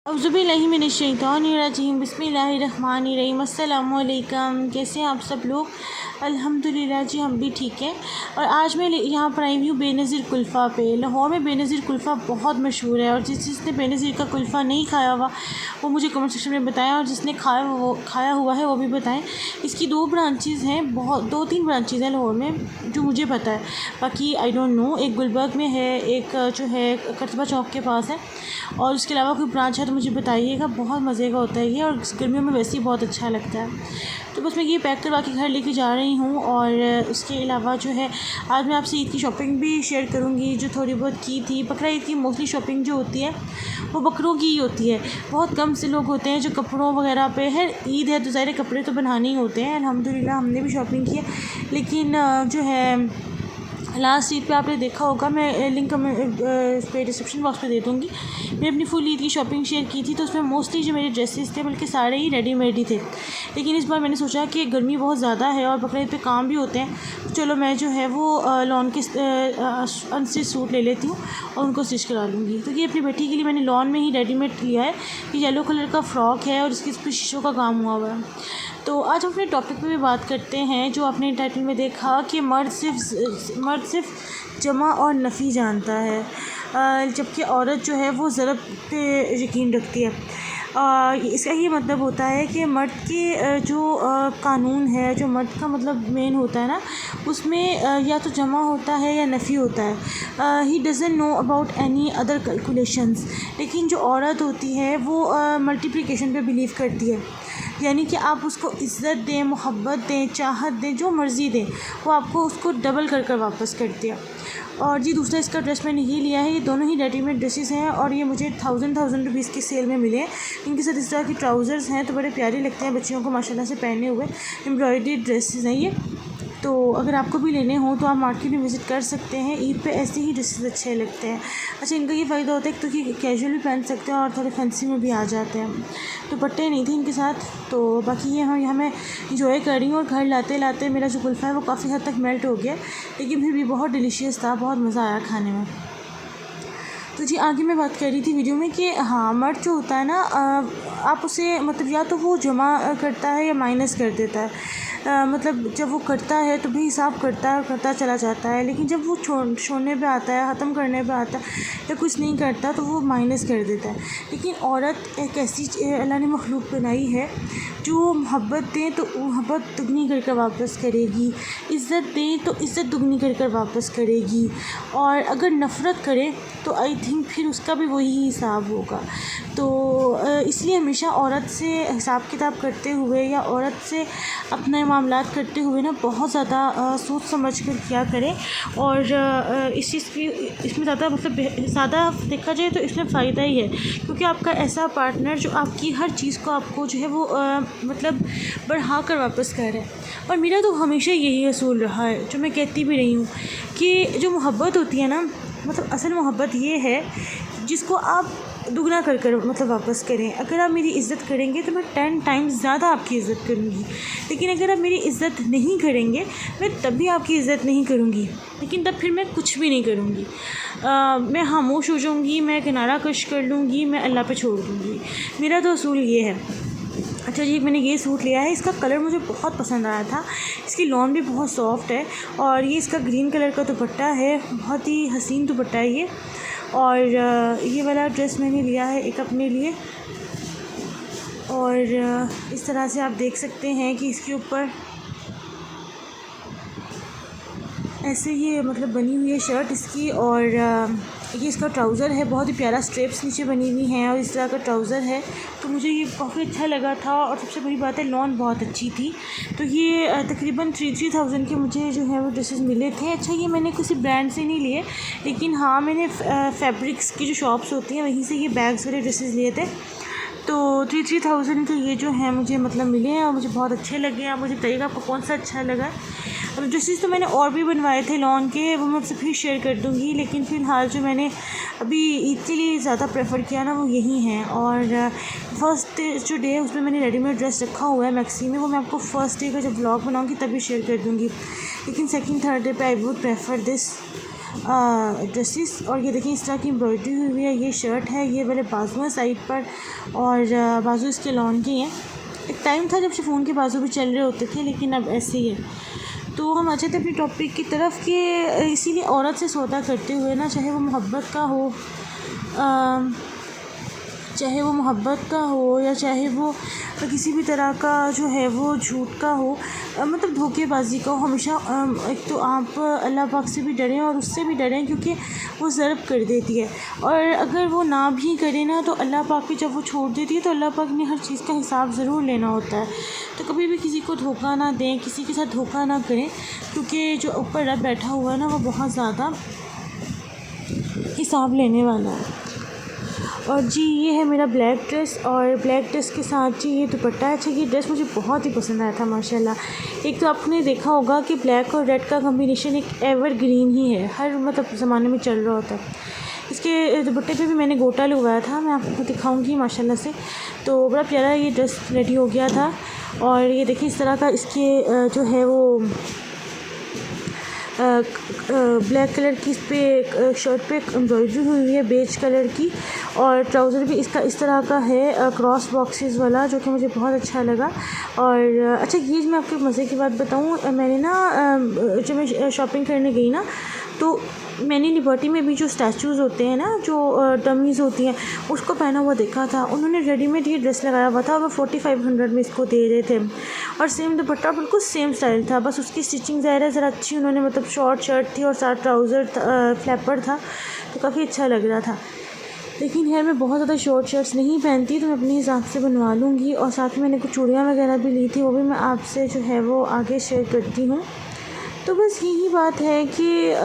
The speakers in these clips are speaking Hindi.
औज़ुबिल्लाहिमिनश्शैतानिर्रजीम बिस्मिल्लाहिर्रहमानिर्रहीम। अस्सलामु अलैकुम। कैसे हैं आप सब लोग? अल्हम्दुलिल्लाह जी, हम भी ठीक हैं। और आज मैं यहाँ पर आई हुई हूँ बेनज़ीर कुल्फ़ा पे। लाहौर में बेनज़ीर कुल्फ़ा बहुत मशहूर है और जिसने बेनज़ीर का कुल्फ़ा नहीं खाया हुआ वो मुझे कमेंट सेक्शन में बताएं, और जिसने खाया हुआ है वो भी बताएं। इसकी दो ब्रांचेज़ हैं, बहुत 2-3 ब्रांचेज़ हैं लाहौर में जो मुझे पता है, बाकी आई डोंट नो। एक गुलबर्ग में है, एक जो है करतबा चौक के पास है, और उसके अलावा कोई ब्रांच है तो मुझे बताइएगा। बहुत मज़े का होता है ये, और गर्मियों में वैसे ही बहुत अच्छा लगता है। तो बस मैं ये पैक करवा के घर लेके जा रही हूँ। और उसके अलावा जो है आज मैं आपसे ईद की शॉपिंग भी शेयर करूँगी, जो थोड़ी बहुत की थी। बकरा ईद की मोस्टली शॉपिंग जो होती है वो बकरों की ही होती है। बहुत कम से लोग होते हैं जो कपड़ों वगैरह पे है। ईद है तो ज़ाहिर कपड़े तो बनाने ही होते हैं। अल्हम्दुलिल्लाह हमने भी शॉपिंग की है, लेकिन जो है लास्ट ईद पे आपने देखा होगा, मैं लिंक इस पे डिस्क्रिप्शन बॉक्स पे दे दूँगी। मैंने अपनी फुल ईद की शॉपिंग शेयर की थी, तो उसमें मोस्टली जो मेरे ड्रेसेस थे बल्कि सारे ही रेडीमेड ही थे। लेकिन इस बार मैंने सोचा कि गर्मी बहुत ज़्यादा है और बकरीद पे काम भी होते हैं, तो चलो मैं जो है वो लॉन के अनस्टिच सूट ले लेती हूँ और उनको स्टिच करा लूँगी। तो ये अपनी बेटी के लिए मैंने लॉन में ही रेडीमेड लिया है। ये येलो कलर का फ़्रॉक है और इसके इस पर शीशों का काम हुआ हुआ है। तो आज हम अपने टॉपिक पे भी बात करते हैं, जो आपने टाइटल में देखा कि मर्द सिर्फ जमा और नफ़ी जानता है, जबकि औरत जो है वो ज़रब पे यकीन रखती है। इसका ये मतलब होता है कि मर्द के जो कानून है, जो मर्द का मतलब मेन होता है ना, उसमें या तो जमा होता है या नफ़ी होता है। He doesn't know about any other calculations. लेकिन जो औरत होती है वो मल्टीप्लिकेशन पे बिलीव करती है, यानी कि आप उसको इज़्ज़त दें, मोहब्बत दें, चाहत दें, जो मर्ज़ी दें, वो आपको उसको डबल कर कर वापस करती है। और जी दूसरा इसका ड्रेस मैंने ये लिया है। ये दोनों ही रेडीमेड ड्रेसेस हैं और ये मुझे 1000 रुपीज़ की सेल में मिले हैं। इनके साथ इस तरह की ट्राउज़र्स हैं तो बड़े प्यारे लगते हैं बच्चियों को माशाल्लाह से पहने हुए। एम्ब्रॉयडरी ड्रेसेस हैं ये। तो अगर आपको भी लेने हो तो आप मार्केट में विज़िट कर सकते हैं। ईद पे ऐसे ही ड्रेसेस अच्छे लगते हैं। अच्छा, इनका ये फ़ायदा होता है कि तो कि कैजुअल भी पहन सकते हैं और थोड़े फैंसी में भी आ जाते हैं। तो पट्टे नहीं थे इनके साथ, तो बाकी ये यहाँ मैं इंजॉय कर रही हूँ। और घर लाते लाते मेरा जो कुल्फ़ा है वो काफ़ी हद तक मेल्ट हो गया, लेकिन फिर भी बहुत डिलीशियस था, बहुत मज़ा आया खाने में। तो जी आगे मैं बात कर रही थी वीडियो में कि हाँ, मर्द जो होता है ना, आप उसे मतलब या तो वो जमा करता है या माइनस कर देता है। मतलब जब वो करता है तो भी हिसाब करता चला जाता है, लेकिन जब वो छोड़ने पे आता है, ख़त्म करने पे आता है या कुछ नहीं करता तो वो माइनस कर देता है। लेकिन औरत एक ऐसी अल्लाह ने मखलूक बनाई है जो मोहब्बत दें तो मोहब्बत दुगनी कर कर वापस करेगी, इज़्ज़त दें तो इज़्ज़त दुगनी कर कर वापस करेगी, और अगर नफ़रत करे तो आई थिंक फिर उसका भी वही हिसाब होगा। तो इसलिए हमेशा औरत से हिसाब किताब करते हुए या औरत से अपने मामलात करते हुए ना बहुत ज़्यादा सोच समझ कर किया करें। और इस चीज़ की इसमें ज़्यादा मतलब ज़्यादा देखा जाए तो इसमें फ़ायदा ही है, क्योंकि आपका ऐसा पार्टनर जो आपकी हर चीज़ को आपको जो है वो मतलब बढ़ा कर वापस कर रहा है। और मेरा तो हमेशा यही असूल रहा है, जो मैं कहती भी रही हूँ कि जो मोहब्बत होती है ना, मतलब असल मोहब्बत ये है जिसको आप दुगना कर कर मतलब वापस करें। अगर आप मेरी इज़्ज़त करेंगे तो मैं 10 टाइम्स ज़्यादा आपकी इज़्ज़त करूँगी, लेकिन अगर आप मेरी इज़्ज़त नहीं करेंगे मैं तब भी आपकी इज़्ज़त नहीं करूँगी, लेकिन तब फिर मैं कुछ भी नहीं करूँगी। मैं खामोश हो जाऊँगी, मैं किनारा कश कर लूँगी, मैं अल्लाह पे छोड़ दूँगी। मेरा तो असूल ये है। अच्छा जी, मैंने ये सूट लिया है, इसका कलर मुझे बहुत पसंद आया था। इसकी लॉन भी बहुत सॉफ्ट है और ये इसका ग्रीन कलर का दुपट्टा है, बहुत ही हसीन दुपट्टा है ये। और ये वाला ड्रेस मैंने लिया है एक अपने लिए, और इस तरह से आप देख सकते हैं कि इसके ऊपर ऐसे ये मतलब बनी हुई है शर्ट इसकी। और ये इसका ट्राउज़र है, बहुत ही प्यारा, स्ट्रेप्स नीचे बनी हुई हैं और इस तरह का ट्राउज़र है। तो मुझे ये काफ़ी अच्छा लगा था, और सबसे बड़ी बात है लॉन बहुत अच्छी थी। तो ये तकरीबन 3,000 के मुझे जो है वो ड्रेसेस मिले थे। अच्छा, ये मैंने किसी ब्रांड से नहीं लिए, लेकिन हाँ मैंने फैब्रिक्स की जो शॉप्स होती हैं वहीं से ये बैग्स वाले ड्रेसेस लिए थे। तो 3,000 के ये जो हैं मुझे मतलब मिले हैं और मुझे बहुत अच्छे लगे। आप मुझे बताइएगा आपको कौन सा अच्छा लगा। अब ड्रेसेस तो मैंने और भी बनवाए थे लॉन के, वो मैं आपसे फिर शेयर कर दूँगी, लेकिन फ़िलहाल जो मैंने अभी ईद के लिए ज़्यादा प्रेफर किया ना वो यही हैं। और फर्स्ट जो डे है उसमें मैंने रेडीमेड ड्रेस रखा हुआ है मैक्सी में, वो मैं आपको फर्स्ट डे का जब व्लॉग बनाऊँगी तभी शेयर कर दूँगी, लेकिन सेकंड थर्ड डे पे I would prefer this. Dresses. और ये देखिए इस तरह की एम्ब्रॉयडरी हुई है। ये शर्ट है, ये वाले बाजू हैं साइड पर और बाजू इसके लॉन के हैं। एक टाइम था जब शिफॉन के बाजू भी चल रहे होते थे, लेकिन अब ऐसे ही है। तो हम अच्छे थे अपनी टॉपिक की तरफ कि इसीलिए औरत से सौदा करते हुए ना, चाहे वो मोहब्बत का हो या चाहे वो किसी भी तरह का जो है वो झूठ का हो, मतलब धोखेबाजी का हो, हमेशा एक तो आप अल्लाह पाक से भी डरें और उससे भी डरें, क्योंकि वो ज़रब कर देती है। और अगर वो ना भी करे ना, तो अल्लाह पाक भी जब वो छोड़ देती है तो अल्लाह पाक ने हर चीज़ का हिसाब ज़रूर लेना होता है। तो कभी भी किसी को धोखा ना दें, किसी के साथ धोखा ना करें, क्योंकि जो ऊपर रब बैठा हुआ है ना, वो बहुत ज़्यादा हिसाब लेने वाला है। और जी ये है मेरा ब्लैक ड्रेस, और ब्लैक ड्रेस के साथ जी ये दुपट्टा है। अच्छा, ये ड्रेस मुझे बहुत ही पसंद आया था माशाल्लाह। एक तो आपने देखा होगा कि ब्लैक और रेड का कॉम्बिनेशन एक एवरग्रीन ही है, हर मतलब ज़माने में चल रहा होता है। इसके दुपट्टे पे भी मैंने गोटा लगवाया था, मैं आपको दिखाऊंगी माशाल्लाह से। तो बड़ा प्यारा ये ड्रेस रेडी हो गया था। और ये देखिए इस तरह का इसके जो है वो ब्लैक कलर की इस पर शर्ट पे एम्ब्रॉयडरी हुई है बेज कलर की, और ट्राउज़र भी इसका इस तरह का है क्रॉस बॉक्सेस वाला, जो कि मुझे बहुत अच्छा लगा। और अच्छा, ये मैं आपको मज़े की बात बताऊँ, मैंने ना जब मैं शॉपिंग करने गई ना, तो मैंने लिबर्टी में भी जो स्टैचूज़ होते हैं ना, जो डमीज़ होती हैं, उसको पहना हुआ देखा था। उन्होंने रेडीमेड ये ड्रेस लगाया हुआ था और वो 4500 में इसको दे रहे थे, और सेम दुपट्टा बिल्कुल सेम स्टाइल था, बस उसकी स्टिचिंग ज़ाहिर है ज़रा अच्छी उन्होंने, मतलब शॉर्ट शर्ट थी और साथ ट्राउज़र फ्लैपर था, तो काफ़ी अच्छा लग रहा था। लेकिन है मैं बहुत ज़्यादा शॉर्ट शर्ट्स नहीं पहनती, तो मैं अपने हिसाब से बनवा लूँगी। और साथ में मैंने कुछ चूड़ियाँ वगैरह भी ली थी, वो भी मैं आपसे जो है वो आगे शेयर करती हूँ। तो बस यही बात है कि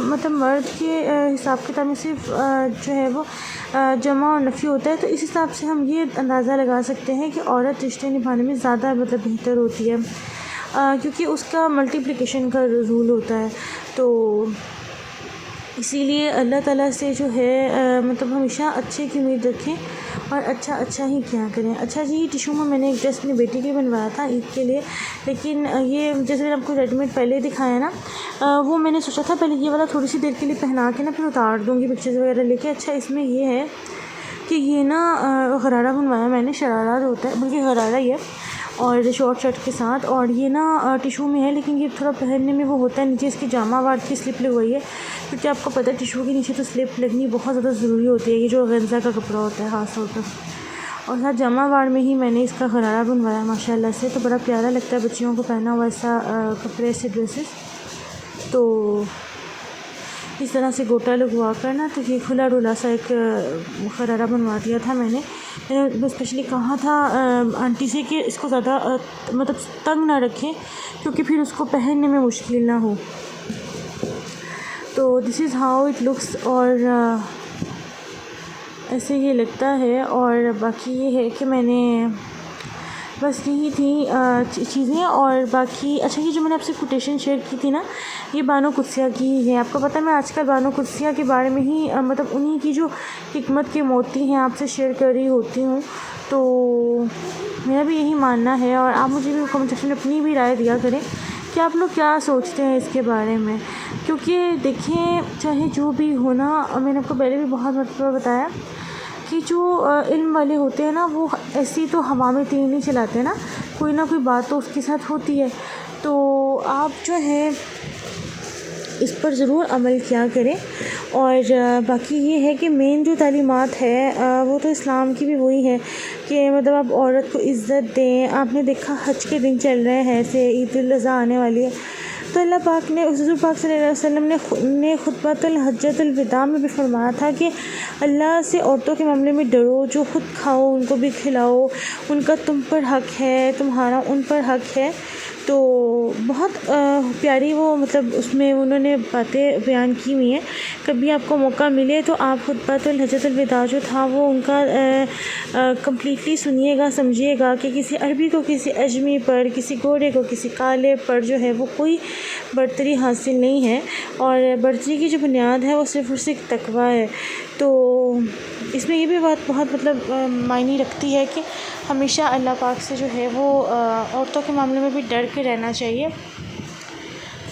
मतलब मर्द के हिसाब किताब में सिर्फ जो है वो जमा और नफ़ी होता है। तो इस हिसाब से हम ये अंदाज़ा लगा सकते हैं कि औरत रिश्ते निभाने में ज़्यादा मतलब बेहतर होती है, क्योंकि उसका मल्टीप्लिकेशन का रूल होता है। तो इसीलिए अल्लाह ताला से जो है मतलब हमेशा अच्छे की उम्मीद रखें और अच्छा ही क्या करें। अच्छा जी, टिशू में मैंने एक ड्रेस अपनी बेटी के बनवाया था ईद के लिए, लेकिन ये जैसे मैंने आपको रेडीमेड पहले दिखाया ना, वो मैंने सोचा था पहले ये वाला थोड़ी सी देर के लिए पहना के ना फिर उतार दूँगी पिक्चर्स वगैरह लेके। अच्छा, इसमें ये है कि ये ना गरारा बनवाया मैंने, शरारा होता है बल्कि गरारा ही है, और शॉर्ट शर्ट के साथ। और ये ना टिशू में है, लेकिन ये थोड़ा पहनने में वो होता है, नीचे इसकी जामा वाट की स्लिप लगवाई है, क्योंकि आपको पता है टिशू के नीचे तो स्लिप लगनी बहुत ज़्यादा ज़रूरी होती है, ये जो गंजा का कपड़ा होता है ख़ास तौर पर। और साथ जामा वाड़ में ही मैंने इसका गरारा बनवाया माशाल्लाह से, तो बड़ा प्यारा लगता है बच्चियों को पहना हुआ ऐसा कपड़े से ड्रेसेस। तो इस तरह से गोटा लगवा कर ना, तो ये खुला डुला सा एक गरारा बनवा दिया था मैंने स्पेशली कहा था आंटी से कि इसको ज़्यादा मतलब तंग ना रखें, क्योंकि फिर उसको पहनने में मुश्किल ना हो। तो this is how it looks, और ऐसे ये लगता है। और बाकी ये है कि मैंने बस यही थी चीज़ें। और बाकी अच्छा, ये जो मैंने आपसे कोटेशन शेयर की थी ना, ये बानो कुदसिया की है। आपको पता है मैं आजकल बानो कुदसिया के बारे में ही मतलब उन्हीं की जो हिकमत के मोती हैं आपसे शेयर कर रही होती हूँ। तो मेरा भी यही मानना है, और आप मुझे भी कमेंट सेक्शन में अपनी भी राय दिया करें कि आप लोग क्या सोचते हैं इसके बारे में। क्योंकि देखें, चाहे जो भी हो ना, मैंने आपको पहले भी बहुत मतलब बताया कि जो इल्म वाले होते हैं ना, वो ऐसी तो हवा में तीर नहीं चलाते ना, कोई ना कोई बात तो उसके साथ होती है। तो आप जो है इस पर ज़रूर अमल किया करें। और बाकी ये है कि मेन जो तालीमात है वो तो इस्लाम की भी वही है कि मतलब आप औरत को इज़्ज़त दें। आपने देखा हज के दिन चल रहे हैं, ऐसे ईद उल अज़हा आने वाली है, तो अल्लाह पाक ने हुज़ूर पाक सल्लल्लाहु अलैहि वसल्लम ने खुतबतुल हज्जतुल विदा में भी फरमाया था कि अल्लाह से औरतों के मामले में डरो, जो ख़ुद खाओ उनको भी खिलाओ, उनका तुम पर हक़ है, तुम्हारा उन पर हक़ है। तो बहुत प्यारी वो मतलब उसमें उन्होंने बातें बयान की हुई हैं। कभी आपको मौका मिले तो आप खुतबतुल हज्जतुल विदा जो था वो उनका कम्प्लीटली सुनिएगा, समझिएगा कि किसी अरबी को किसी अजमी पर, किसी गोरे को किसी काले पर जो है वो कोई बरतरी हासिल नहीं है, और बरतरी की जो बुनियाद है वो सिर्फ़ और सिर्फ तकवा है। तो इसमें ये भी बात बहुत मतलब मायने रखती है कि हमेशा अल्लाह पाक से जो है वो औरतों के मामले में भी डर के रहना चाहिए।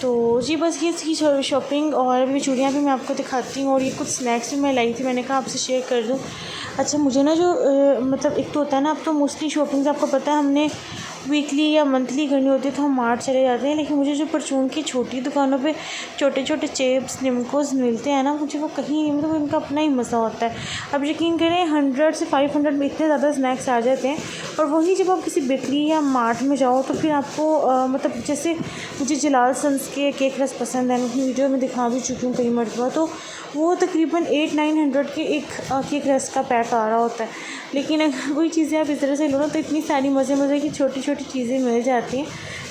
तो जी बस ये थी शॉपिंग, और अभी चूड़ियाँ भी मैं आपको दिखाती हूँ, और ये कुछ स्नैक्स भी मैं लाई थी, मैंने कहा आपसे शेयर कर दूँ। अच्छा, मुझे ना जो मतलब एक तो होता है ना, अब तो मोस्टली शॉपिंग आपको पता है हमने वीकली या मंथली करनी होती है तो हम मार्ट चले जाते हैं, लेकिन मुझे जो परचून की छोटी दुकानों पे छोटे छोटे चिप्स निमकोस मिलते हैं ना, मुझे वो कहीं मतलब उनका अपना ही मज़ा होता है। अब यकीन करें 100 से 500 में इतने ज़्यादा स्नैक्स आ जाते हैं, और वहीं जब आप किसी बेकरी या मार्ट में जाओ तो फिर आपको मतलब जैसे मुझे जलाल सन्स के केक रस पसंद है, मैं अपनी वीडियो में दिखा भी चुकी हूँ कई मरतबा, तो वो तकरीबन 800-900 के एक केक रस का पैक आ रहा होता है। लेकिन अगर वही चीज़ें आप इस तरह से लो ना तो इतनी सारी मज़े की छोटी छोटी चीज़ें मिल जाती हैं,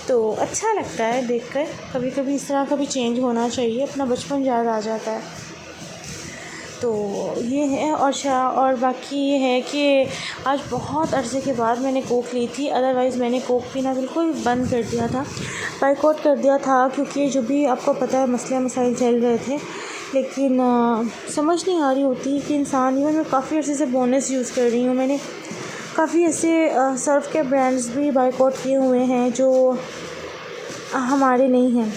तो अच्छा लगता है देखकर। कभी कभी इस तरह का भी चेंज होना चाहिए, अपना बचपन याद आ जाता है। तो ये है, और बाकी ये है कि आज बहुत अरसे के बाद मैंने कोक ली थी, अदरवाइज़ मैंने कोक पीना बिल्कुल बंद कर दिया था, बाइकआउट कर दिया था, क्योंकि जो भी आपको पता है मसले मसाइल चल रहे थे। लेकिन समझ नहीं आ रही होती कि इंसान, इवन मैं काफ़ी अर्से से बोनस यूज़ कर रही हूँ, मैंने काफ़ी ऐसे सर्फ के ब्रांड्स भी बाइकआउट किए हुए हैं जो हमारे नहीं हैं।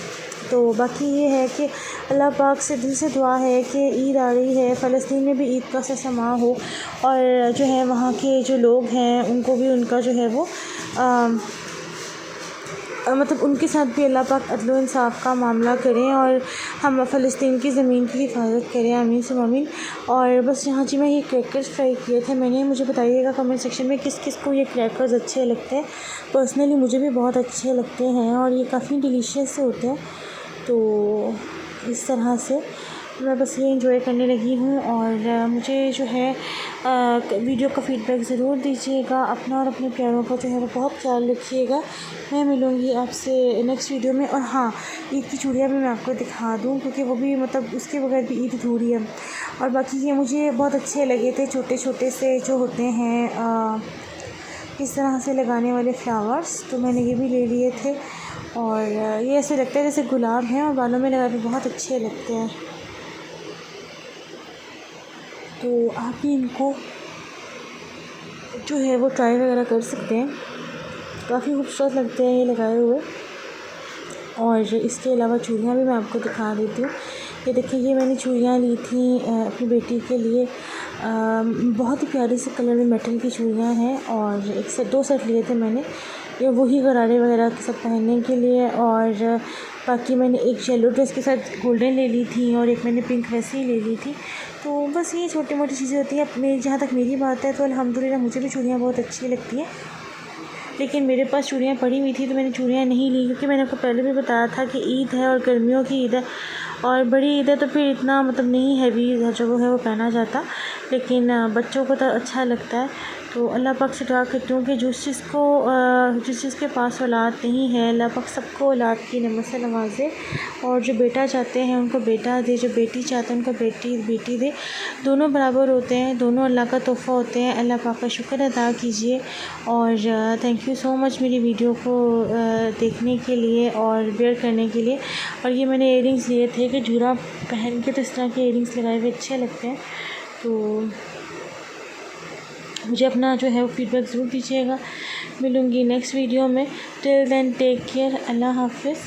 तो बाकी ये है कि अल्लाह पाक से दिल से दुआ है कि ईद आ रही है, फ़लस्तीन में भी ईद का सा समा हो, और जो है वहाँ के जो लोग हैं उनको भी उनका जो है वो मतलब उनके साथ भी अल्लाह पाक अदल व इंसाफ़ का मामला करें, और हम फ़लस्तीन की ज़मीन की हिफाजत करें, आमीन सुम्मा आमीन। और बस यहाँ जी मैं ये क्रैकर्स फ्राई किए थे मैंने, मुझे बताइएगा कमेंट सेक्शन में किस किस को ये क्रैकर्स अच्छे लगते हैं। पर्सनली मुझे भी बहुत अच्छे लगते हैं, और ये काफ़ी डिलीशियस से होते हैं। तो इस तरह से मैं बस ये एंजॉय करने लगी हूँ, और मुझे जो है वीडियो का फ़ीडबैक ज़रूर दीजिएगा अपना, और अपने प्यारों का जो है वो बहुत ख्याल रखिएगा। मैं मिलूँगी आपसे नेक्स्ट वीडियो में। और हाँ, ईद की चूड़ियाँ भी मैं आपको दिखा दूँ, क्योंकि वो भी मतलब उसके बगैर भी ईद अधूरी है। और बाकी ये मुझे बहुत अच्छे लगे थे, छोटे छोटे से जो होते हैं इस तरह से लगाने वाले फ्लावर्स, तो मैंने ये भी ले लिए थे। और ये ऐसे लगता है जैसे गुलाब हैं, और बालों में लगा के बहुत अच्छे लगते हैं। तो आप भी इनको जो है वो ट्राई वगैरह कर सकते हैं, काफ़ी खूबसूरत लगते हैं ये लगाए हुए। और इसके अलावा चूड़ियाँ भी मैं आपको दिखा देती हूँ। ये देखिए, ये मैंने चूड़ियाँ ली थी अपनी बेटी के लिए, बहुत ही प्यारे से कलर में मेटल की चूड़ियाँ हैं, और एक से 2 सेट लिए थे मैंने, ये वही गरारे वगैरह के सब पहनने के लिए। और बाकी मैंने एक येलो ड्रेस के साथ गोल्डन ले ली थी, और एक मैंने पिंक वैसे ही ले ली थी। तो बस ये छोटी मोटी चीज़ें होती हैं। अपने जहाँ तक मेरी बात है तो अल्हम्दुलिल्लाह मुझे भी चूड़ियाँ बहुत अच्छी लगती हैं, लेकिन मेरे पास चूड़ियाँ पड़ी हुई थी तो मैंने चूड़ियाँ नहीं ली, क्योंकि मैंने आपको पहले भी बताया था कि ईद है और गर्मियों की ईद है, और बड़ी ईद है तो फिर इतना मतलब नहीं हैवी जो वो है वो पहना जाता, लेकिन बच्चों को तो अच्छा लगता है। तो अल्लाह पाक से दुआ करती हूँ कि जिस चीज़ के पास औलाद नहीं है, अल्लाह पाक सबको औलाद की नेमत से नवाज़े, और जो बेटा चाहते हैं उनको बेटा दे, जो बेटी चाहते हैं उनको बेटी दे। दोनों बराबर होते हैं, दोनों अल्लाह का तोहफ़ा होते हैं। अल्लाह पाक का शुक्र अदा कीजिए, और थैंक यू सो मच मेरी वीडियो को देखने के लिए और वेयर करने के लिए। और ये मैंने इयरिंग्स लिए थे कि जूरा पहन के तो इस तरह के इयरिंग्स लगाए हुए अच्छे लगते हैं। तो मुझे अपना जो है वो फ़ीडबैक ज़रूर दीजिएगा। मिलूँगी नेक्स्ट वीडियो में। टिल देन टेक केयर, अल्लाह हाफ़िज़।